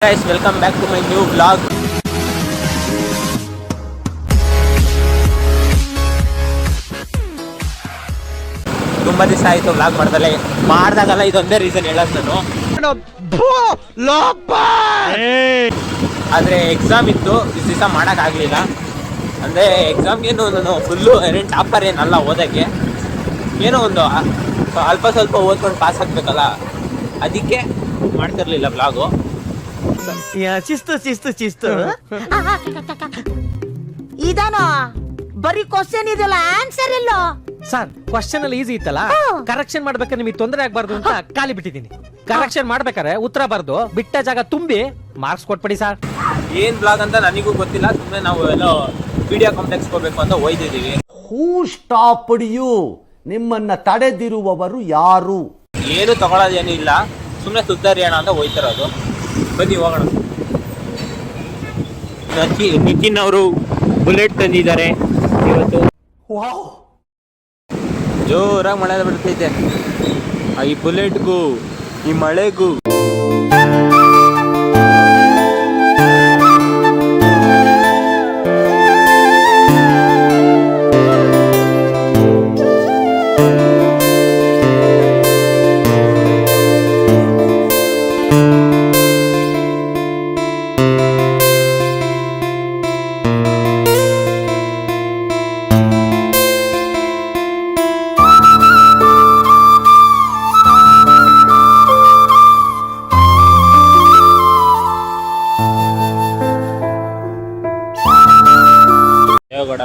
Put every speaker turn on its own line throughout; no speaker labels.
Guys, welcome back to my new vlog. ತುಂಬಾ ದಿವಸ ಆಯ್ತು ವ್ಲಾಗ್ ಮಾಡಿದಾಗಲ್ಲ ಇದೊಂದೇ ರೀಸನ್ ಹೇಳೋದು ನಾನು. ಆದ್ರೆ ಎಕ್ಸಾಮ್ ಇತ್ತು, ಇಷ್ಟು ದಿವಸ ಮಾಡೋಕ್ಕಾಗಲಿಲ್ಲ. ಅಂದರೆ ಎಕ್ಸಾಮ್ಗೇನು ನಾನು ಫುಲ್ಲು ಟಾಪರ್ ಏನಲ್ಲ ಓದೋಕ್ಕೆ, ಏನೋ ಒಂದು ಅಲ್ಪ ಸ್ವಲ್ಪ ಓದ್ಕೊಂಡು ಪಾಸ್ ಆಗಬೇಕಲ್ಲ, ಅದಕ್ಕೆ ಮಾಡ್ತಿರ್ಲಿಲ್ಲ ವ್ಲಾಗು.
ಶಿಸ್ತು ಇದಾನೋ ಬರೀ ಕ್ವಶನ್ ಇದೆಯಲ್ಲ, ಆನ್ಸರ್ ಇಲ್ಲ
ಸರ್. ಕ್ವಶನ್ ಅಲ್ಲಿ ಈಸಿ ಇತ್ತಲ್ಲ, ಕರೆಕ್ಷನ್ ಮಾಡ್ಬೇಕಾದ್ರೆ ನಿಮಗೆ ತೊಂದರೆ ಆಗ್ಬಾರ್ದು ಅಂತ ಖಾಲಿ ಬಿಟ್ಟಿದ್ದೀನಿ. ಕರೆಕ್ಷನ್ ಮಾಡ್ಬೇಕಾದ್ರೆ ಉತ್ತರ ಬರ್ದು ಬಿಟ್ಟ ಜಾಗ ತುಂಬಿ ಮಾರ್ಕ್ಸ್ ಕೊಟ್ಬಿಡಿ ಸರ್.
ಏನ್ ಬ್ಲಾಗ್ ಅಂತ ನನಗೂ ಗೊತ್ತಿಲ್ಲ, ಸುಮ್ಮನೆ ನಾವು ಎಲ್ಲೋ ವಿಡಿಯೋ ಕಾಂಪ್ಲೆಕ್ಸ್ ಹೋಗ್ಬೇಕು ಅಂತ ಹೋಯ್ತಿದ್ದೀವಿ.
ಹೂ ಸ್ಟಾಪ್ಡ್ ಯು? ನಿಮ್ಮನ್ನ ತಡೆದಿರುವವರು ಯಾರು?
ಏನು ತಗೊಳ್ಳೋದೇನು ಇಲ್ಲ, ಸುಮ್ಮನೆ ಸುತ್ತರಿಯೋಣ ಅಂತ ಹೋಯ್ತಿರೋದು. ಬನ್ನಿ ಹೋಗೋಣ. ನಿತಿನ್ ಅವರು ಬುಲೆಟ್ ತಂದಿದ್ದಾರೆ ಇವತ್ತು. ಜೋರಾಗಿ ಮಳೆ ಬಿಡ್ತೈತೆ. ಈ ಬುಲೆಟ್ಗೂ ಈ ಮಳೆಗೂ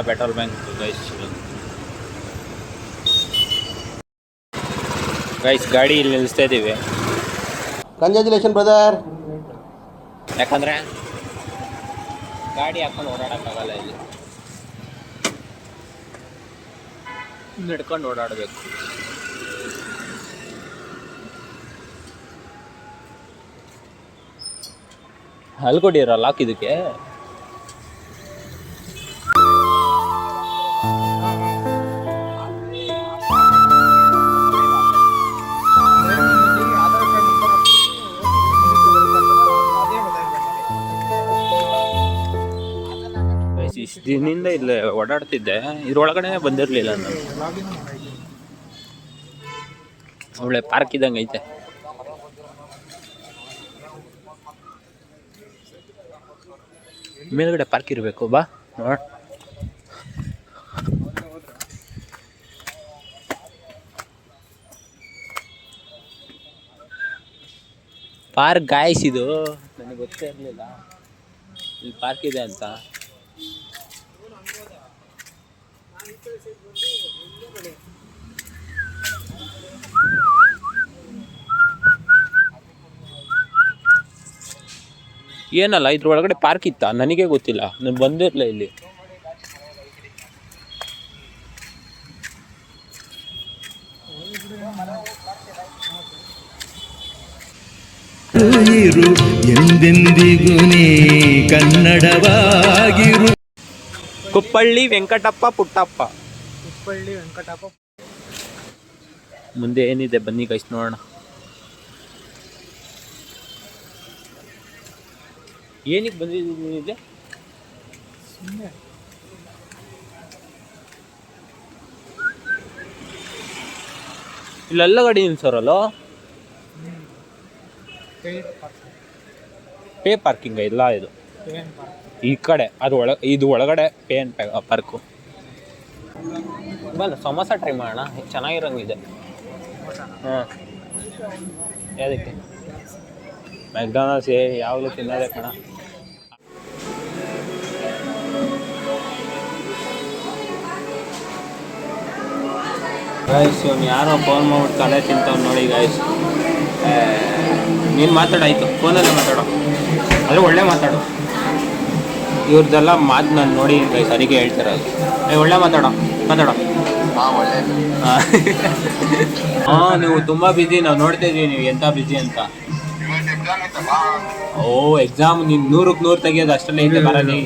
ಪೆಟ್ರೋಲ್ ಬ್ಯಾಂಕ್. ಗೈಸ್ ಗಾಡಿ ಇಲ್ಲಿ ನಿಲ್ಲಿಸ್ತಾ ಇದ್ದೀವಿ.
Congratulation brother.
ಯಾಕಂದ್ರೆ ಗಾಡಿ ಹಾಕೊಂಡು ಓಡಾಡಕ್ಕಾಗಲ್ಲ, ಇಲ್ಲಿ ನಡ್ಕೊಂಡು ಓಡಾಡಬೇಕು. ಅಲ್ಲಿ ಕೊಟ್ಟಿರೋ ಲಾಕ್ ಇದಕ್ಕೆ. ಇಷ್ಟು ದಿನದಿಂದ ಇಲ್ಲೇ ಓಡಾಡ್ತಿದ್ದೆ, ಇದ್ರೊಳಗಡೆ ಬಂದಿರಲಿಲ್ಲ ನಾನು. ಒಳ್ಳೆ ಪಾರ್ಕ್ ಇದ್ದಂಗೆ ಐತೆ. ಮೇಲ್ಗಡೆ ಪಾರ್ಕ್ ಇರಬೇಕು, ಬಾ ನೋಡ. ಪಾರ್ಕ್ ಗಾಯ್ಸ್, ಇದು ನನಗೆ ಗೊತ್ತೇ ಇರಲಿಲ್ಲ ಇಲ್ಲಿ ಪಾರ್ಕ್ ಇದೆ ಅಂತ. ಏನಲ್ಲ ಇದ್ರ ಒಳಗಡೆ ಪಾರ್ಕ್ ಇತ್ತ, ನನಗೆ ಗೊತ್ತಿಲ್ಲ, ನಾನು ಬಂದಿರಲಿಲ್ಲ ಇಲ್ಲಿ.
ಎಂದೆಂದಿಗೂ ಕನ್ನಡವಾಗಿರು.
ಕುಪ್ಪಳ್ಳಿ ವೆಂಕಟಪ್ಪ ಪುಟ್ಟಪ್ಪ. ಮುಂದೆ ಏನಿದೆ ಬನ್ನಿ ಗೈಸ್ ನೋಡೋಣ. ಏನಕ್ಕೆ ಬಂದಿದೆ? ಇಲ್ಲೆಲ್ಲ ಗಾಡಿ ನಿಲ್ಸೋರಲ್ಲ, ಪೇ ಪಾರ್ಕಿಂಗ್ ಇಲ್ಲ ಇದು. ಈ ಕಡೆ ಅದು ಇದು ಒಳಗಡೆ ಪೇ ಅಂಡ್ ಪಾರ್ಕು. ಬಲ್ಲ ಸಮೋಸ ಟ್ರೈ ಮಾಡೋಣ, ಚೆನ್ನಾಗಿರೋಂಗಿದೆ. ಹಾಂ, ಯಾವುದಕ್ಕೆ? ಮೆಕ್ಡೊನಾಲ್ಡ್ಸ್ ಯಾವಾಗಲೂ ತಿನ್ನೋದೇ ಕಣ. ಗಾಯ್ಸ್ ಇವ್ನು ಯಾರೋ ಫೋನ್ ಮಾಡ್ಬಿಟ್ಟು ತಲೆ ತಿಂತವ್ನು ನೋಡಿ ಗಾಯ್ಸ್. ನೀನು ಮಾತಾಡಾಯ್ತು, ಫೋನಲ್ಲೇ ಮಾತಾಡೋ, ಅದು ಒಳ್ಳೆ ಮಾತಾಡು. ಇವ್ರದ್ದೆಲ್ಲ ಮಾತು ನಾನು ನೋಡಿ ಗೈಸ್, ಅದಕ್ಕೆ ಹೇಳ್ತಿರೋದು. ಒಳ್ಳೆ ಮಾತಾಡೋ. ಹಾಂ, ನೀವು ತುಂಬ ಬ್ಯುಸಿ, ನಾವು ನೋಡ್ತಾ ಇದ್ದೀವಿ ನೀವು ಎಂಥ ಬ್ಯುಸಿ ಅಂತ. ಓ ಎಕ್ಸಾಮ್ ನೀನು 100ಕ್ಕೆ 100 ತೆಗಿಯೋದು ಅಷ್ಟಲ್ಲೇ ಐತೆ ಬರಲಿ.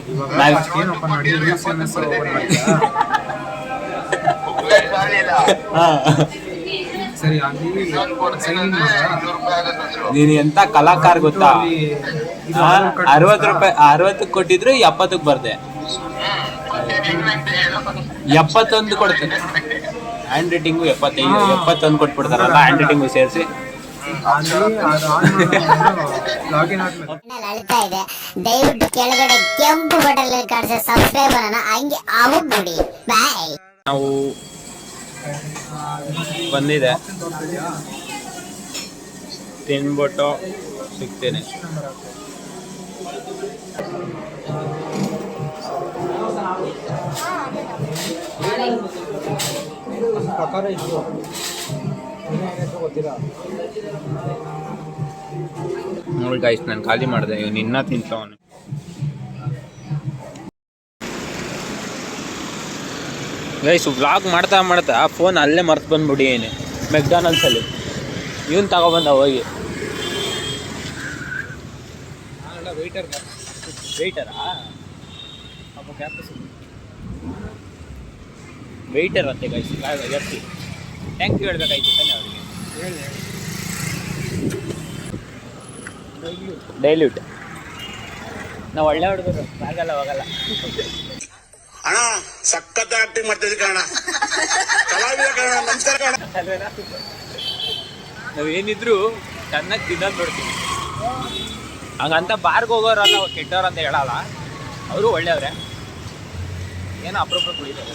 ಸರಿ ಅಲ್ಲಿ ಸೈನಿಂಗ್
ನೀನು ಎಂತ ಕಲಾಕಾರ ಗೊತ್ತಾ? 60 ರೂಪಾಯಿ 60 ಕೊಟ್ಟಿದ್ರು 70 ಬರ್ದೆ. 71 ಕೊಡ್ತೇನೆ. ಹ್ಯಾಂಡ್ ರೈಟಿಂಗು 71 ಕೊಟ್ಬಿಡ್ತಾರಲ್ಲ, ಹ್ಯಾಂಡ್ ರೈಟಿಂಗು ಸೇರಿಸಿ.
ಲಾಗಿನ್ ಆದ್ಮೇಲೆ
ಅಳ್ತಾ ಇದೆ. ದಯವಿಟ್ಟು ಕೆಳಗಡೆ ಕೆಂಪು ಬಟನ್ ಕಾಣಿಸೋ ಸಬ್ಸ್ಕ್ರೈಬ್ ಅನ್ನ ಹಂಗೆ ಆಗ್ಬಿಡಿ. ಬಾಯ್.
ನಾವು ಬಂದಿದೆ, ತಿನ್ಬಿಟ್ಟು ಸಿಗ್ತೇನೆ. ನೋಡಿ ಗೈಸ್, ನಾನು ಖಾಲಿ ಮಾಡಿದೆ, ಇವನು ಇನ್ನ ತಿಂತವನು. ಗೈಸ್ ವ್ಲಾಗ್ ಮಾಡ್ತಾ ಮಾಡ್ತಾ ಫೋನ್ ಅಲ್ಲೇ ಮರ್ತು ಬಂದ್ಬಿಟ್ಟಿದ್ದೀನಿ ಮೆಕ್ಡಾನಲ್ಸಲ್ಲಿ. ಇವನು ತಗೊಬಂದ ಹೋಗಿ. ವೆಯ್ಟರಾ? ವೆಯ್ಟರ್ ಅಂತೆ ಗೈಸ್. ಎರ್ಸಿ ಥ್ಯಾಂಕ್ ಯು ಹೇಳ್ಬೇಕಾಯ್ತು ತಾನೆ ಅವರಿಗೆ. ಡೈಲ್ಯೂಟ್ ನಾವು ಒಳ್ಳೆ ಹುಡುಗರು, ಆಗಲ್ಲ ಹೋಗಲ್ಲ.
ಅಣ್ಣ ಸಖತ್ ಆಕ್ಟಿಂಗ್ ಮಾಡ್ತಿದ್ವಿ ಕಣ, ಕಲಾವಿದ ಕಣ, ನಮಸ್ಕಾರ ಕಣ.
ನಾವೇನಿದ್ರು ಚೆನ್ನಾಗಿ ತಿನ್ನೋದು ನೋಡ್ತೀವಿ. ಹಂಗಂತ ಬಾರ್ಗೆ ಹೋಗೋರಲ್ಲ ಅವ್ರು ಕೆಟ್ಟವ್ರು ಅಂತ ಹೇಳಲ್ಲ, ಅವರು ಒಳ್ಳೆಯವ್ರೆ. ಏನೋ ಅಪರೂಪ ಕುಡಿತಾರೆ.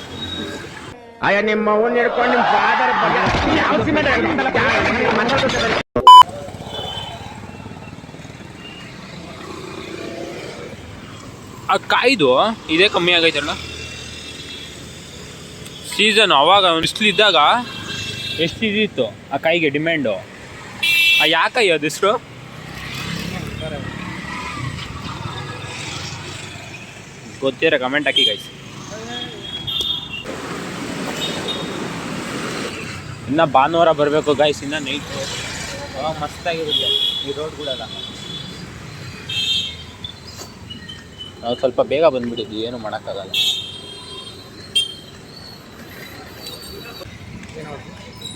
ಆ ಕಾಯ್ದು ಇದೇ ಕಮ್ಮಿ ಆಗೈತಲ್ಲ ಸೀಸನ್. ಅವಾಗ ಬಿಸಿಲಿದ್ದಾಗ ಎಷ್ಟು ಇದಿತ್ತು ಆ ಕಾಯಿಗೆ ಡಿಮ್ಯಾಂಡು. ಆ ಯಾಕಾಯಿ ಅದು ಹೆಸರು? ಗೊತ್ತಿರೋ ಕಮೆಂಟ್ ಹಾಕಿ ಗೈಸ್. ಇನ್ನು ಭಾನುವಾರ ಬರಬೇಕು ಗೈಸ್, ಇನ್ನು ನೈಟು ಅವಾಗ ಮಸ್ತಾಗಿರುತ್ತೆ ಈ ರೋಡ್ಗಳೆಲ್ಲ. ನಾವು ಸ್ವಲ್ಪ ಬೇಗ ಬಂದ್ಬಿಟ್ಟಿದ್ವಿ, ಏನು ಮಾಡೋಕ್ಕಾಗಲ್ಲ.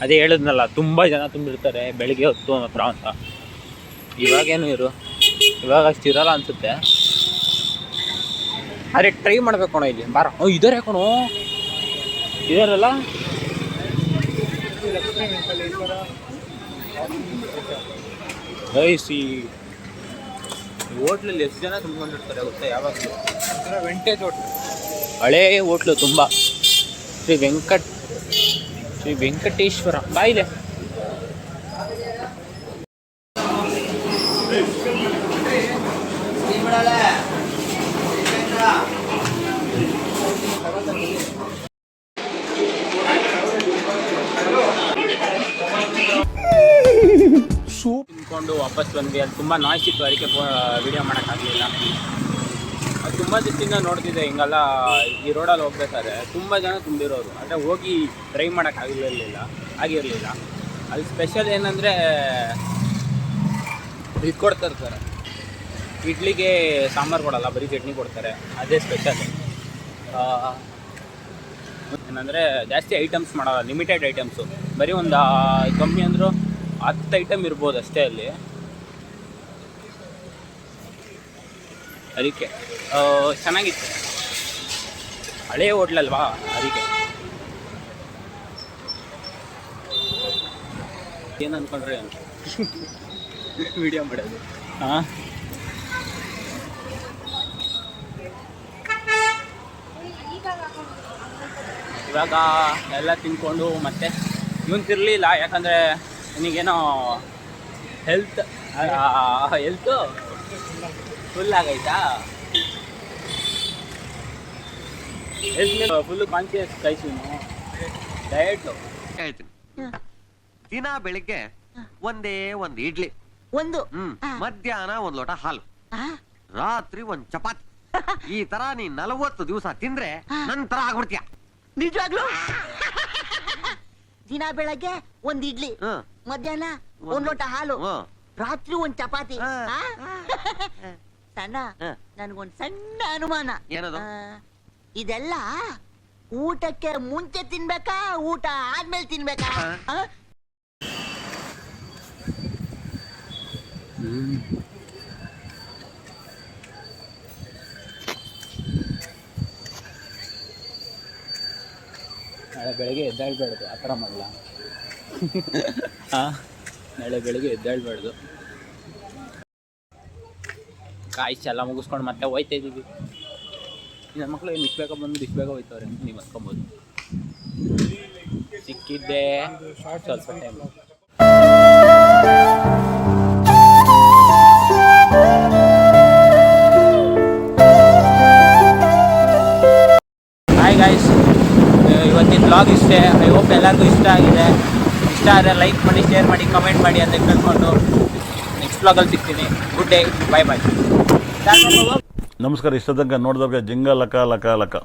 ಅದೇ ಹೇಳಿದ್ನಲ್ಲ, ತುಂಬ ಜನ ತುಂಬಿರ್ತಾರೆ ಬೆಳಿಗ್ಗೆ ಹೊತ್ತು ಮಾತ್ರ ಅಂತ. ಇವಾಗೇನು ಇವಾಗ ಅಷ್ಟು ಇರಲ್ಲ ಅನಿಸುತ್ತೆ. ಅರೆ ಟ್ರೈ ಮಾಡ್ಬೇಕು ಕಣೋ ಇಲ್ಲಿ. ಬಾರ ಇದಾರೆ ಕಣೋ, ಇದಾರಲ್ಲ. ಗೈಸ್ ಈ ಹೋಟ್ಲಲ್ಲಿ ಎಷ್ಟು ಜನ ತುಂಬಿಕೊಂಡಿರ್ತಾರೆ ಗೊತ್ತಾ? ಯಾವಾಗಲೂ ವೆಂಟೇಜ್ ಹೋಟ್ಲು, ಹಳೇ ಹೋಟ್ಲು ತುಂಬ. ಶ್ರೀ ವೆಂಕಟೇಶ್ವರ ಬಾಯಿಲೆ. ಸೂಪ್ ತಿನ್ಕೊಂಡು ವಾಪಸ್ ಬಂದ್ವಿ. ಅಲ್ಲಿ ತುಂಬ ನಾಯ್ಸ್ ಇತ್ತು, ಅದಕ್ಕೆ ವಿಡಿಯೋ ಮಾಡೋಕ್ಕಾಗಲಿಲ್ಲ. ಅದು ತುಂಬ ದಿವಸದಿಂದ ನೋಡ್ತಿದ್ದೆ ಹಿಂಗೆಲ್ಲ ಈ ರೋಡಲ್ಲಿ ಹೋಗ್ಬೇಕಾದ್ರೆ ತುಂಬ ಜನ ತುಂಬಿರೋರು. ಅಂದರೆ ಹೋಗಿ ಟ್ರೈ ಮಾಡೋಕ್ಕಾಗಿರಲಿಲ್ಲ. ಅಲ್ಲಿ ಸ್ಪೆಷಲ್ ಏನಂದರೆ ಇದು ಕೊಡ್ತಾರೆ ಸರ್, ಇಡ್ಲಿಗೆ ಸಾಂಬಾರು ಕೊಡಲ್ಲ, ಬರೀ ಚಟ್ನಿ ಕೊಡ್ತಾರೆ. ಅದೇ ಸ್ಪೆಷಲ್. ಏನಂದರೆ ಜಾಸ್ತಿ ಐಟಮ್ಸ್ ಮಾಡೋಲ್ಲ, ಲಿಮಿಟೆಡ್ ಐಟಮ್ಸು. ಬರೀ ಒಂದು ಕಮ್ಮಿ ಅಂದರೂ 10 ಐಟಮ್ ಇರ್ಬೋದು ಅಷ್ಟೇ ಅಲ್ಲಿ. ಅದಕ್ಕೆ ಚೆನ್ನಾಗಿತ್ತು, ಹಳೇ ಹೋಟ್ಲಲ್ವಾ ಅದಕ್ಕೆ. ಏನು ಅಂದ್ಕೊಂಡ್ರೆ ವಿಡಿಯೋ ಮಾಡೋದು. ಹಾಂ ಇವಾಗ ಎಲ್ಲ ತಿನ್ಕೊಂಡು ಮತ್ತೆ ಇವನು ತಿರ್ಲಿಲ್ಲ, ಯಾಕಂದರೆ ನನಗೇನೋ ಹೆಲ್ತು ಫುಲ್ ಆಗೈತಾ. ಹೆಲ್ತ್ ಮೇಲೆ ಫುಲ್ಲು ಕಾನ್ಶಿಯಸ್ ಕೈಸಿನು ಡಯಟು.
ದಿನ ಬೆಳಿಗ್ಗೆ ಒಂದೇ ಒಂದು ಇಡ್ಲಿ, ಮಧ್ಯಾಹ್ನ 1 ಲೋಟ ಹಾಲು, ರಾತ್ರಿ 1 ಚಪಾತಿ. ಈ ತರ ನೀ 40 ದಿವಸ ತಿಂದ್ರೆ ನಂತರ ಆಗ್ಬಿಡ್ತೀಯ.
ನಿಜವಾಗ್ಲು ದಿನ ಬೆಳಗ್ಗೆ 1 ಇಡ್ಲಿ, ಮಧ್ಯಾಹ್ನ 1 ಲೋಟ ಹಾಲು, ರಾತ್ರಿ 1 ಚಪಾತಿ. ಸಣ್ಣ ನನ್ಗೊಂದ್ ಸಣ್ಣ ಅನುಮಾನ.
ಏನದು?
ಇದೆಲ್ಲ ಊಟಕ್ಕೆ ಮುಂಚೆ ತಿನ್ಬೇಕಾ ಊಟ ಆದ್ಮೇಲೆ ತಿನ್ಬೇಕಾ?
ನಾಳೆ ಬೆಳಗ್ಗೆ ಎದ್ದೇಳ್ಬಾರ್ದು, ಆ ಥರ ಮಾಡಲ್ಲ. ಹಾಂ, ನಾಳೆ ಬೆಳಗ್ಗೆ ಎದ್ದೇಳ್ಬಾರ್ದು. ಕಾಯಿಸಿ ಎಲ್ಲ ಮುಗಿಸ್ಕೊಂಡು ಮತ್ತೆ ಹೋಯ್ತಾ ಇದ್ದೀವಿ. ನನ್ನ ಮಕ್ಕಳು ಏನು ಇಷ್ಟು ಬೇಗ ಬಂದು ಇಷ್ಟು ಬೇಗ ಹೋಯ್ತವ್ರೆ ಅಂತ ನೀವು ಅನ್ಕೊಬೋದು. ಸಿಕ್ಕಿದ್ದೆ ಸ್ವಲ್ಪ ಟೈಮ್.
ಹಾಯ್ ಗಾಯ್ಸ್, ಇವತ್ತಿನ ಬ್ಲಾಗ್ ಇಷ್ಟೇ. ಐ ಹೋಪ್ ಎಲ್ಲರಿಗೂ ಇಷ್ಟ ಆಗಿದೆ. ಇಷ್ಟ ಆದರೆ ಲೈಕ್ ಮಾಡಿ, ಶೇರ್ ಮಾಡಿ, ಕಮೆಂಟ್ ಮಾಡಿ ಅಂತ ಕೇಳ್ಕೊಂಡು ನೆಕ್ಸ್ಟ್ ಬ್ಲಾಗಲ್ಲಿ ಸಿಗ್ತೀನಿ. ಗುಡ್ ಡೇ, ಬಾಯ್ ಬಾಯ್.
ನಮಸ್ಕಾರ. ಇಷ್ಟ ತನಕ ನೋಡಿದವ್ರಿಗೆ ಜಿಂಗ ಲಕ ಲಕ ಲಕ.